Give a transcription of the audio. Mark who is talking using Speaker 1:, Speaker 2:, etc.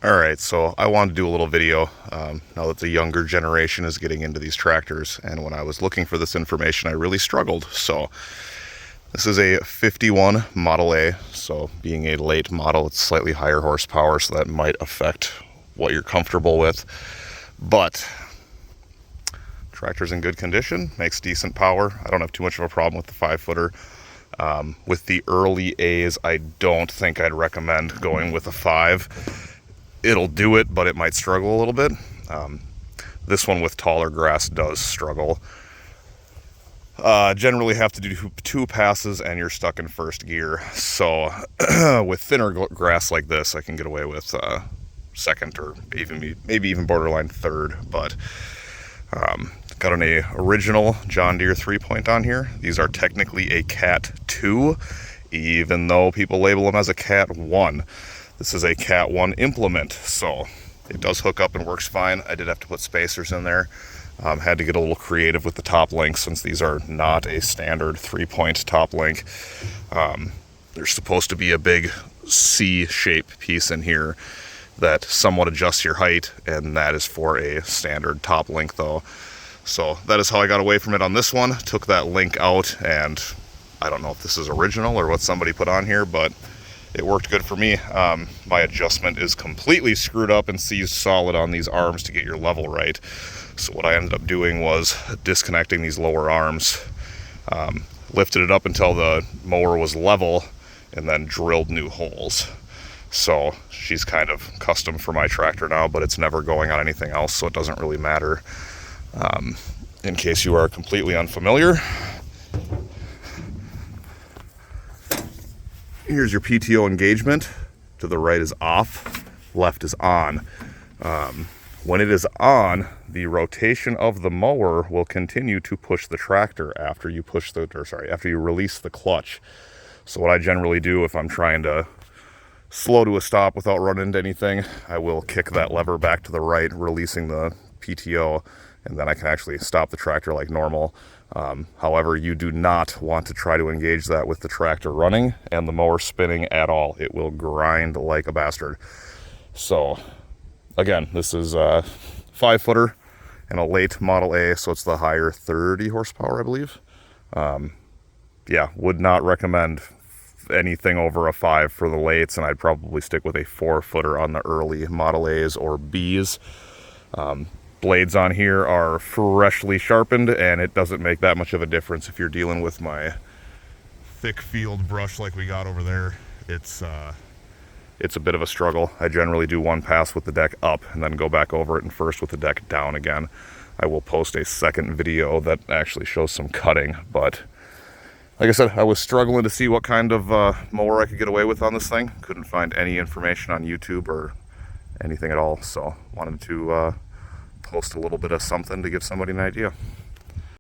Speaker 1: Alright, so I wanted to do a little video now that the younger generation is getting into these tractors, and when I was looking for this information I really struggled. So this is a 51 Model A, so being a late model it's slightly higher horsepower, so that might affect what you're comfortable with. But tractor's in good condition, makes decent power. I don't have too much of a problem with the 5-footer. With the early A's, I don't think I'd recommend going with a 5. It'll do it, but it might struggle a little bit. This one with taller grass does struggle. Generally have to do 2 passes and you're stuck in first gear. So with thinner grass like this, I can get away with second or maybe even borderline third. But got an original John Deere 3-point on here. These are technically a Cat 2, even though people label them as a Cat 1. This is a Cat 1 implement, so it does hook up and works fine. I did have to put spacers in there. Had to get a little creative with the top link since these are not a standard 3-point top link. There's supposed to be a big C-shape piece in here that somewhat adjusts your height, and that is for a standard top link though. So that is how I got away from it on this one. Took that link out, and I don't know if this is original or what somebody put on here, but it worked good for me. My adjustment is completely screwed up and seized solid on these arms to get your level right. So what I ended up doing was disconnecting these lower arms, lifted it up until the mower was level, and then drilled new holes. So she's kind of custom for my tractor now, but it's never going on anything else, so it doesn't really matter. In case you are completely unfamiliar, here's your PTO engagement. To the right is off, left is on. When it is on, the rotation of the mower will continue to push the tractor after you release the clutch. So what I generally do if I'm trying to slow to a stop without running into anything, I will kick that lever back to the right, releasing the PTO, and then I can actually stop the tractor like normal. However, you do not want to try to engage that with the tractor running and the mower spinning at all. It will grind like a bastard. So again, this is a 5-footer and a late Model A, so it's the higher 30 horsepower, I believe. Yeah, would not recommend anything over a 5 for the lates, and I'd probably stick with a 4-footer on the early Model A's or B's. Blades on here are freshly sharpened, and it doesn't make that much of a difference if you're dealing with my thick field brush like we got over there. It's a bit of a struggle. I generally do 1 pass with the deck up and then go back over it and first with the deck down again. I will post a second video that actually shows some cutting, but like I said, I was struggling to see what kind of mower I could get away with on this thing. Couldn't find any information on YouTube or anything at all, so wanted to post a little bit of something to give somebody an idea.